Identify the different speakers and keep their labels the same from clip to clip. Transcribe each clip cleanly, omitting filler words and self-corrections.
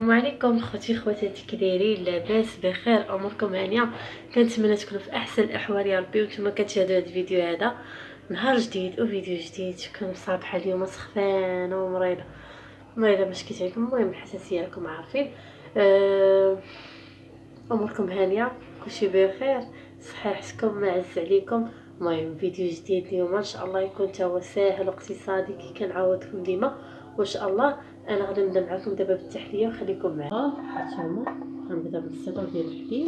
Speaker 1: السلام عليكم خوتي خواتاتي، كي دايرين؟ لاباس بخير؟ اموركم هانيه؟ كنتمنى تكونوا في احسن الاحوال يا ربي. وانتم كتشاهدوا هذا الفيديو هذا نهار جديد وفيديو جديد. كنت صابحه اليوم سخفانه ومريضه باش كيتعيكم. المهم الحساسيه راكم عارفين. اموركم هانيه؟ كلشي بخير؟ صحيحتكم ما عز عليكم؟ المهم فيديو جديد اليوم ان شاء الله يكون تا هو ساهل واقتصادي كي كنعاودكم ديما وان شاء الله. انا غادي نبدا معكم دابا بالتحليه وخليكم معايا. هانتوما غنبدا بالصيدون ديال الحليب.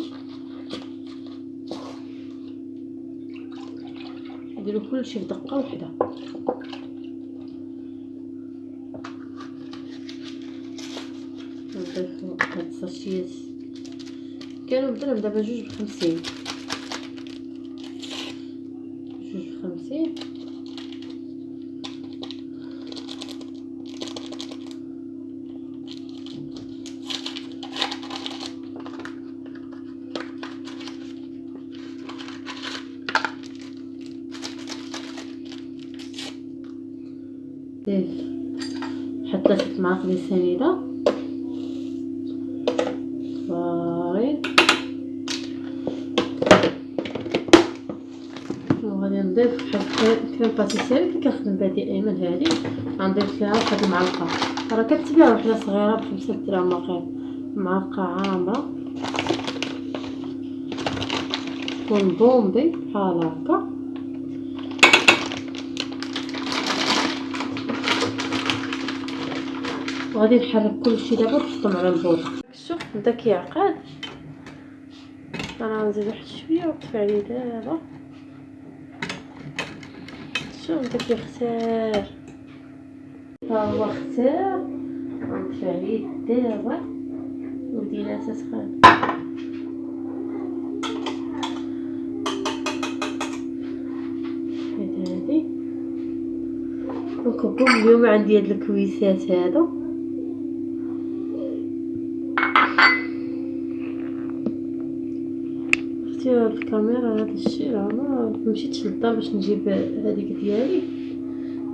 Speaker 1: نديرو كلشي في دقه وحده. نضيفو هاد الساشيات كانوا بدرهم، دابا 2 ب50. 2 ب50. حتى 6 معالق ديال السنيده صغارين. وغادي نضيف كريم باتيسيري اللي كنخدم بها ديال ايمن هادي. غنضيف ليها واحد المعلقه، راه كتبيع وحده صغيره ب5 دراهم واقيلا. معلقه عامره تكون بومبي بحال هكا. وغادي نحرك كلشي دابا ونحطهم على البوطه. شوف بدا كيعقد، انا غنزيد واحد شويه ونطفي عليه دابا. شوف بدا كيختار، ها هو اختار. غنطفي عليه دابا ودينا تسخن. هادي نكبهم. اليوم عندي هاد الكويسات هادو. في الكاميرا هذا الشيء راه ما مشيتش للدار باش نجيب هذيك ديالي،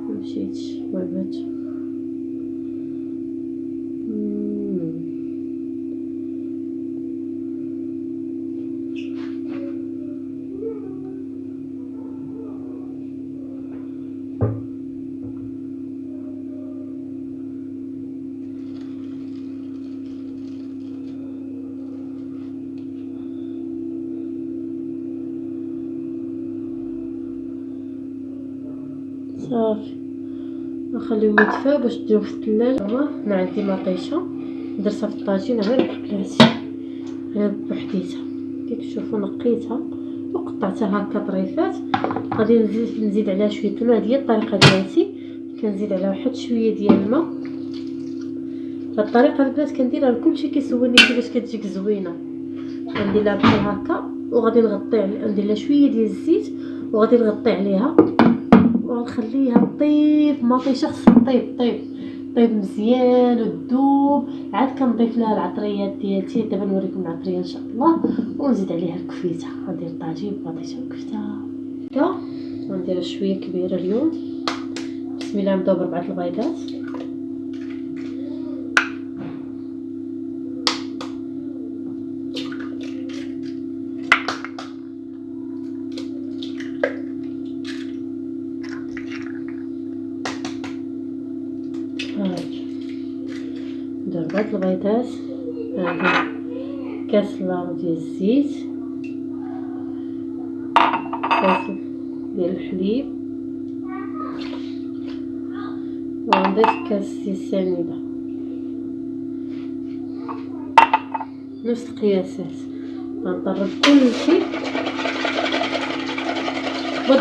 Speaker 1: مشيتش. المهم صافي نخليهم يدفاو باش نديرو في الثلاجه. انا عندي مطيشه درتها في الطاجين غير بحالاتي، غير بوحديتها كي تشوفوا. نقيتها وقطعتها هكا طريفات. غادي نزيد عليها شويه الماء. هذه هي الطريقه ديالتي، كنزيد عليها واحد شويه ديال الماء. هاد الطريقه البنات كنديرها لكلشي كيسولني كيفاش كتجيك زوينه. غندير لها بحال هكا وغادي نغطي ندير لها شويه ديال الزيت وغادي نغطي عليها ونخليها طيب. مطيشه خصها طيب مزيان وتذوب. عاد كنضيف لها العطريات ديالتي. دابا نوريكم العطريه ان شاء الله. ونزيد عليها الكفيته. غندير طاجين بطيشه وكفته هكا. غندير شويه كبيره اليوم. بسم الله. نبداو ب4 البيضات. ندير 4 البيضات. هذا كاس لارج ديال الزيت، كاس ديال الحليب، ونضيف كاس ديال السنيده نفس القياسات. غنطرب كلشي.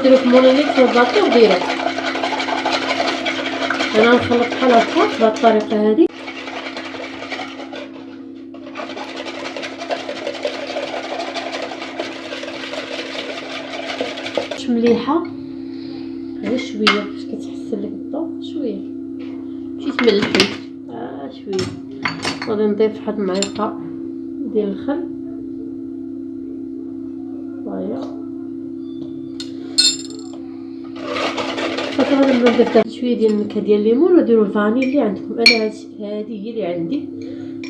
Speaker 1: ديرو في مولينيكس ولا باطي وديرو. انا نخلط بحال هكا بهاد الطريقه هذه. مليحه غير شويه باش كتحسن لك الذوق. شويه ماشي تملحي شويه. غادي نضيف واحد المعلقه ديال الخل. هاهي صافي. غادي نضيف شويه ديال النكهه ديال الليمون وديروا الفاني اللي عندكم. انا هذه هي اللي عندي.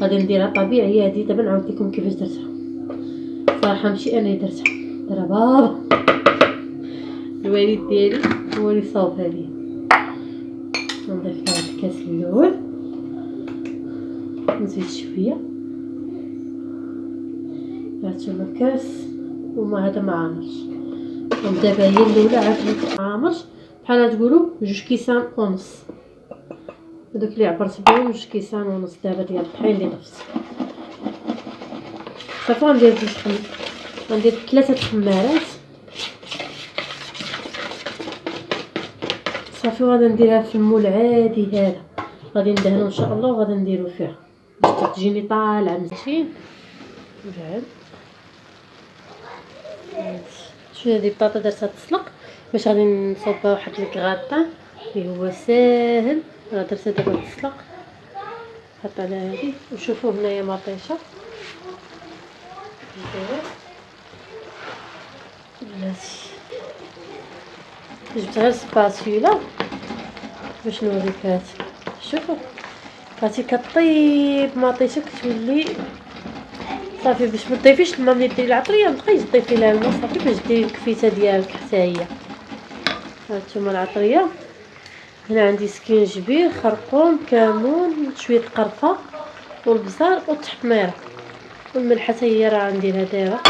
Speaker 1: غادي نديرها طبيعيه هادي. دابا نعاود لكم كيفاش درتها. صراحه ماشي انا اللي درتها، درها بابا الوالد ديالي هو اللي صاوبها لي. نضيف لها الكاس الاول، نزيد شويه. هانتوما كاس وما هذا ما عامرش. دابا هي الاولى عاد ما عامرش، بحال تقولوا 2.5 كيسان. هذوك اللي عبرت بهم 2.5 كيسان دابا ديال الطحين اللي ضفت. صافي غندير غندير 3 خمارات صافي. وغادي نديرها في المول عادي هذا، غادي ندهنو ان شاء الله وغادي نديرو فيها باش تجيني طالعه مزيان. بعد شويه ديال البطاطا درتها تسلق باش غادي نصوبها واحد الكغاطان اللي هو ساهل. درتها دابا تسلق، حط على هذه. وشوفوا هنايا مطيشه بلاتي. جبت غير سباسيولا باش نوريك هاد. شوفوا هاتي كطيب مطيشه كتولي صافي. باش ما تضيفيش الماء ملي ديري العطريه، مابقيش تضيفي لها الماء صافي باش ديري الكفيته ديالك حتى هي. هانتوما العطريه. هنا عندي سكينجبير، خرقوم، كمون، شويه القرفه والبزار والتحميره والملح حتى هي راه عندي لها دايره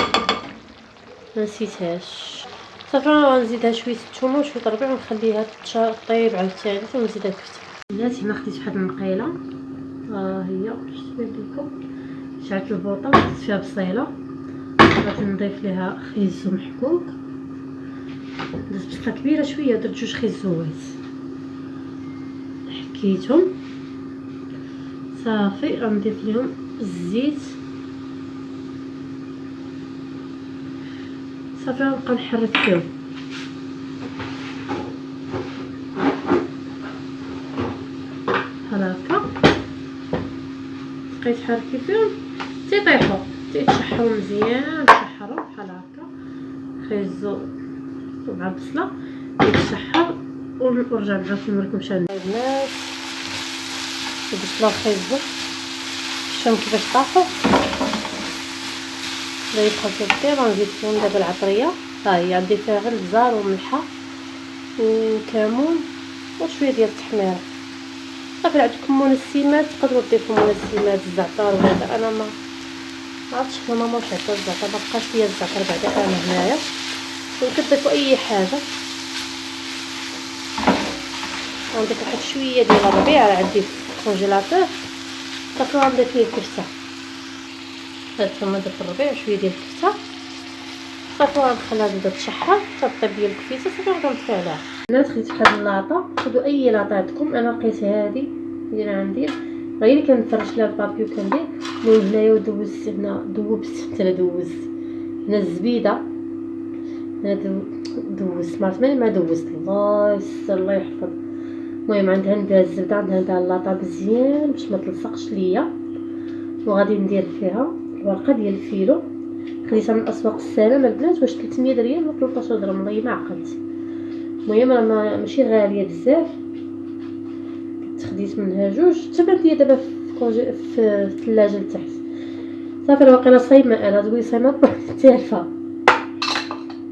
Speaker 1: ما نسيتهاش. صافي غنزيدها شويه الثومه وشويه الربيع ونخليها طيب عاوتاني ثم نزيدها الكفته. بناتي هنا خديت واحد المقيله، ها هي شفت لكم. شعلت البوطه وزدت فيها بصيله، غادي نضيف ليها خيزو محكوك. درت بصله كبيره شويه، درت 2 خيزوات حكيتهم صافي. غنضيف لهم الزيت صافي. غنبقى نحرك فيهم بحال هكا. بقيت حركي فيهم تيطيحوا تيتشحروا مزيان. تشحروا بحال هكا، خيزو مع البصله يتشحر ونرجع نعاود نوريكم شحال البنات. البصله والخيزو شوفوا كيفاش طاحوا. بدا يدخل في الطيب. غنزيد فيهم دابا العطريه، ها هي عندي فيها غير البزار وملحه وكمون وشويه ديال التحميره صافي. عندكم منسمات تقدروا تضيفوا منسمات، الزعتر وهذا. انا ما عرفتش حنا ماما واش عطات الزعتر، بقى شويه الزعتر بعدا انا هنايا. وكتضيفوا اي حاجه. غنضيف واحد شويه ديال الربيع عندي في الكونجيلاتور صافي. غنضيف فيه الكفته. هانتوما درت الربيع وشويه ديال الكفته صافي. غنخليها تبدا تشحر حتى طيب ديال الكفته صافي. غنطفي عليها. البنات خديت واحد اللاطه، خذوا اي لاطه عندكم. انا لقيت هذه اللي عندي غير اللي كنفرش لها البابيو كندير من هنايا. ودوزت هنا دوزت هنا الزبيده. هنا دوزت ما عرفت مالي ما دوزت. الله يستر الله يحفظ. المهم عندها ندير الزبده، عندها ندير اللاطه مزيان باش ما تلصقش ليا. وغادي ندير فيها الورقه ديال الفيلو. خديتها من اسواق السلامه البنات، واش 300 ريال ولا 13 درهم والله ما عقلت. المهم راه ماشي غاليه بزاف، خديت منها 2 تبات لي دابا في الثلاجه لتحت صافي. الواقيلا صايمه انا تقولي صايمه تالفه.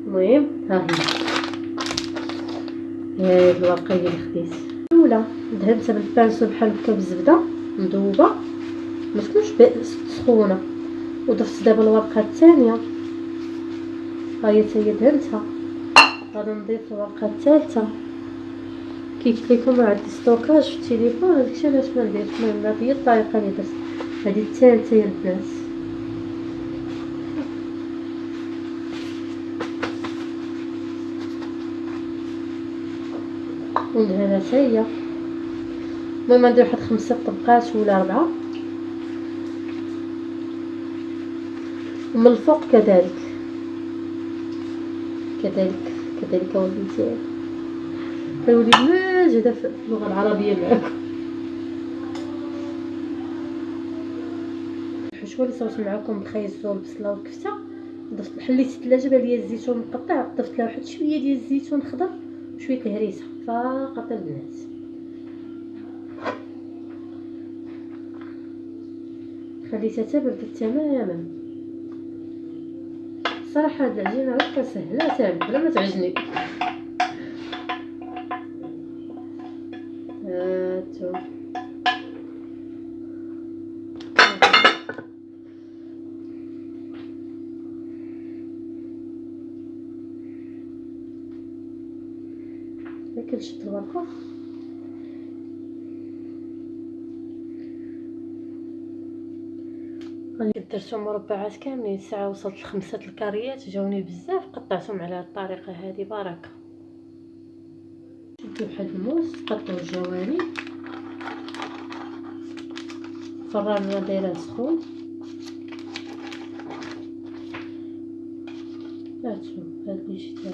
Speaker 1: المهم ها هي الورقه اللي خديت الاولى دهنتها بالبانسو بحال هكا بالزبده مذوبه ما تكونش سخونه. وضفت دابا الورقه الثانيه ها هي حتى هي دهنتها. غادي نضيف الورقه الثالثه. كي قلت لكم عندي ستوكاج في التليفون داكشي علاش ما نديرش. المهم هذه هي الطريقه اللي درت. هذه الثالثه يا البنات. وندهنها حتى هي. المهم ندير واحد 5 طبقات ولا 4 ومن الفوق كذلك وليدي. الوليد ماجده في اللغه العربيه معاكم. الحشوه اللي صوت معكم بالخيزو والبصله والكفته ضفت حليت الثلاجه بان ليا الزيتون مقطع، ضفت لها واحد شويه ديال الزيتون خضر وشويه الهريسه فقط البنات. خليتها بردت تماما. صراحه هاد العجينه هكا سهله بلا ما تعجني. هاتو كنشد الورقه. درتهم مربعات كاملين. الساعه وصلت ل5 الكاريات، جاوني بزاف، قطعتهم على الطريقه هذه. بركه. شدوا واحد الموس، قطعوا الجوانب. الفران انا دايره سخون. هاتو هاد اللي شتاو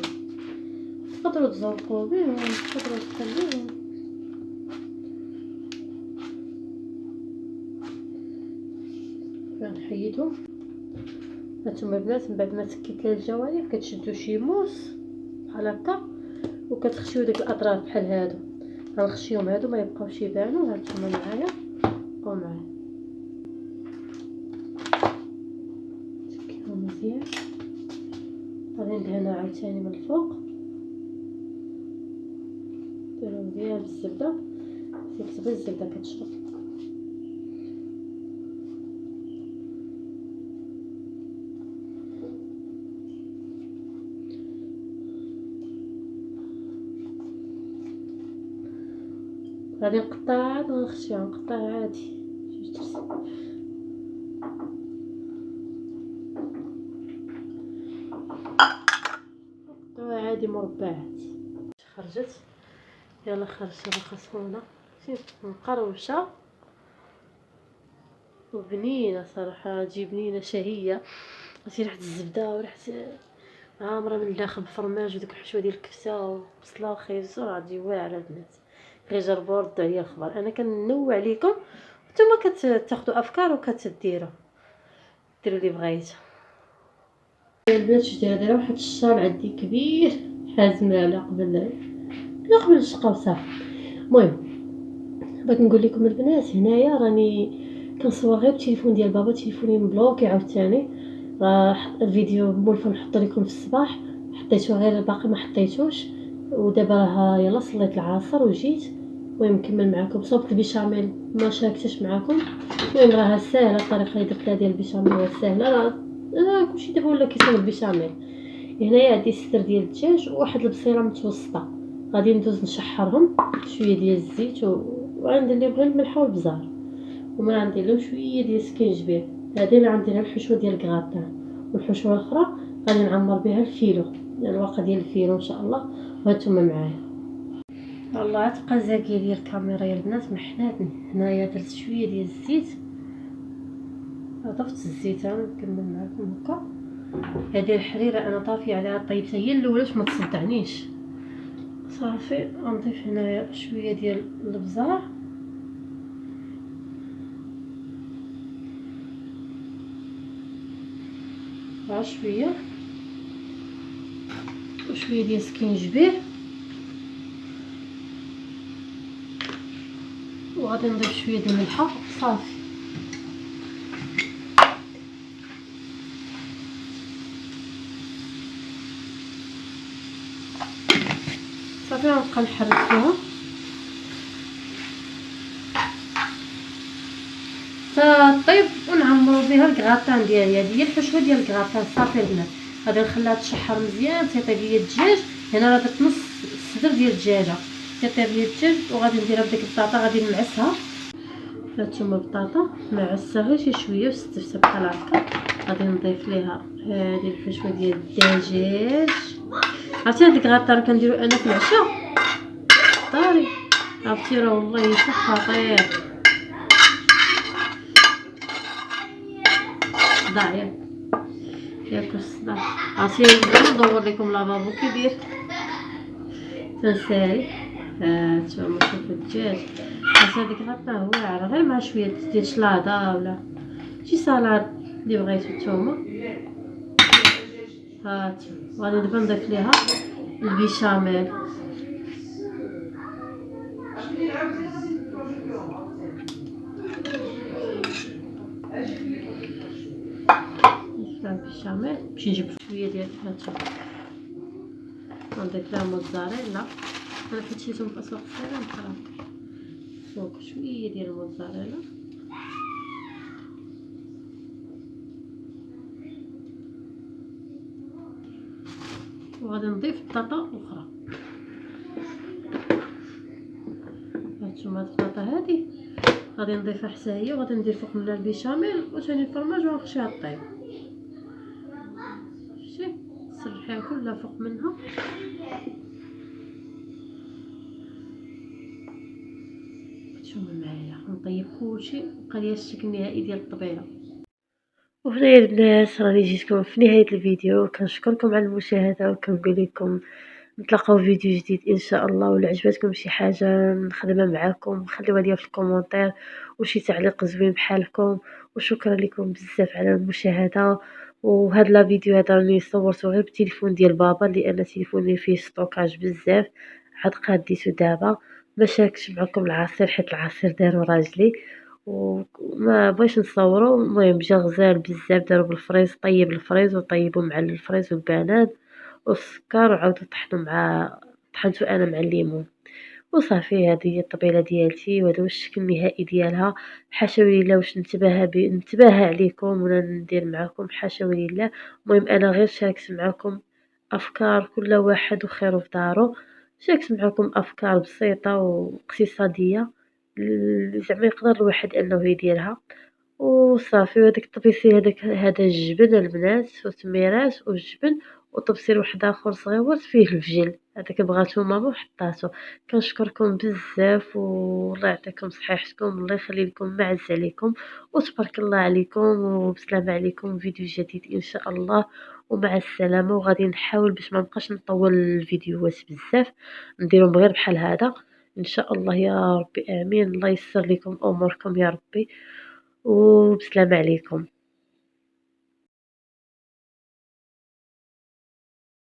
Speaker 1: تقدروا تزوقوا بهم، تقدروا تخليوهم. كنحيدهم. هانتوما البنات من بعد ما سكيت لها الجوانب كتشدوا شي موس بحال هكا وكتخشيو ديك الاطراف بحال هادو. غنخشيهم هادو ما يبقاوش يبانوا. هانتوما معايا، بقاو معايا. تسكيهم مزيان. غادي ندهنها عاوتاني من الفوق. ديرو مزيان بالزبده. غير الزبده كتشرب. غادي نقطع عاد ونخشيها. نقطع عادي عادي مربعات. خرجت. يلا خرجت راه سخونه. شوف مقروشه وبنينه صراحه. تجي بنينه شهيه. عرفتي ريحه الزبده وريحه عامره من الداخل بفرماج وديك الحشوه ديال الكفته وبصله وخيزو. راه تجي واعره البنات. غير جربوا ردوا عليا الخبر. انا كننوع عليكم نتوما كتاخذوا افكار وكتديروا اللي بغيتو. البنات شتي دايره واحد الشال عندي كبير حازمه على قبل الشقه وصافي. المهم بغيت نقول لكم البنات هنايا راني كنصور غير بالتليفون ديال بابا. تليفوني مبلوكي عاوتاني. راه الفيديو مولفه نحط لكم في الصباح، حطيته غير باقي ما حطيتوش. ودابا راه يلا صليت العصر وجيت. المهم نكمل معكم. صوبت البيشاميل ما شاركتش معكم. المهم راه ساهله الطريقه اللي درت لها ديال البيشاميل. راه ساهله. راه كلشي دابا ولا كيسوي البيشاميل. هنايا عندي الصدر ديال الدجاج وواحد البصيله متوسطه. غادي ندوز نشحرهم شويه ديال الزيت وعندي اللي بغى الملح والبزار. ومن عندي لهم شويه ديال السكينجبير. هذه اللي عندي لها الحشوه ديال الكغاتان. والحشوه الاخرى غادي نعمر بها الفيلو، الورقه ديال الفيلو ان شاء الله. وهانتوما معايا. والله تبقى زاكيه ديال الكاميرا يا البنات محناتني. هنايا درت شويه ديال الزيت. ضفت الزيت. انا نكمل معكم هكا. هذه الحريره انا طافيه عليها طيبتها هي الاولى باش ما تصدعنيش. صافي غنضيف هنايا شويه ديال البزار. شويه وشويه ديال السكينجبير. وغادي نضيف شويه ديال الملحه. صافي صافي غنبقى نحرك فيها طيب. ونعمروا بها الكغاتان ديالي. هذه هي الحشوه ديال الكغاتان. صافي البنات غادي نخليها تشحر مزيان. تيطيب ليا الدجاج. هنا راه درت نص الصدر ديال الدجاجه. تيطيب ليا الدجاج وغادي نديرها بديك البطاطا. غادي نمعسها. هانتوما البطاطا معسها غير شي شويه وستفتها بحال هكا. غادي نضيف ليها هذه الحشوه ديال الدجاج. عرفتي هاد الكغاتان كنديرو انا في العشاء طاري. عرفتي راه والله خطير. صداع ياكل الصداع. عرفتي ندور لكم لافابو كبير تنسالي. هانتوما شوفوا الدجاج. هذيك غطاه واعره غير مع شويه ديال شلاضه ولا شي سالاد اللي بغيتو نتوما. هانتوما غادي دابا نضيف ليها البيشاميل. نفرم بالشاميل باش نجيب شويه ديال هادشي. غنضيف لها موزاريلا، انا حيت شريتهم في اسواق الصغيره نقراو دونك شويه ديال الموزاريلا. وغادي نضيف بطاطا اخرى. هانتوما هاد البطاطا هادي غادي نضيفها حتى هي، وغادي ندير فوق منها البيشاميل وثاني الفرماج ونخشيها طيب. شتي نسرحيها كلها فوق منها. نتوما معايا نطيب كلشي وبقى ليا الشكل النهائي ديال الطبيله. وهنايا البنات راني جيتكم في نهايه الفيديو، كنشكركم على المشاهده وكنقول لكم نتلاقاو في فيديو جديد ان شاء الله. ولا عجبتكم شي حاجه نخدمها معاكم خليوها ليا في الكومونتير وشي تعليق زوين بحالكم. وشكرا لكم بزاف على المشاهده. وهاد لا فيديو هذا راني صورته غير بالتليفون ديال بابا لان تليفوني فيه ستوكاج بزاف، عاد قاديتو دابا ما شاركتش معكم العصير حيت العصير دارو راجلي وما بغيتش نصورو. المهم جا غزال بزاف، دارو بالفريز، طيب الفريز وطيبو مع الفريز والبنان والسكر وعاودو طحنتو انا مع الليمون وصافي. هذه هي الطبيله ديالتي وهذا هو الشكل النهائي ديالها. حاشا لله واش نتباهى عليكم ولا ندير معكم، حاشا لله. المهم انا غير شاركت معكم افكار، كل واحد وخيره في دارو. شاركت معكم افكار بسيطه واقتصاديه زعما يقدر الواحد انه يديرها وصافي. وهداك الطبيسيل هذا الجبن البنات وتميرات والجبن وطبسيل واحد اخر صغيور فيه الفجل، هذاك بغاتو ماما وحطاتو. كنشكركم بزاف والله يعطيكم صحيحتكم، الله يخلي لكم ما عز عليكم وتبارك الله عليكم. وبسلامه عليكم فيديو جديد ان شاء الله ومع السلامه. وغادي نحاول باش ما نبقاش نطول الفيديوهات بزاف، نديرهم غير بحال هذا ان شاء الله يا ربي. امين. الله يسر لكم اموركم يا ربي وبسلامه عليكم.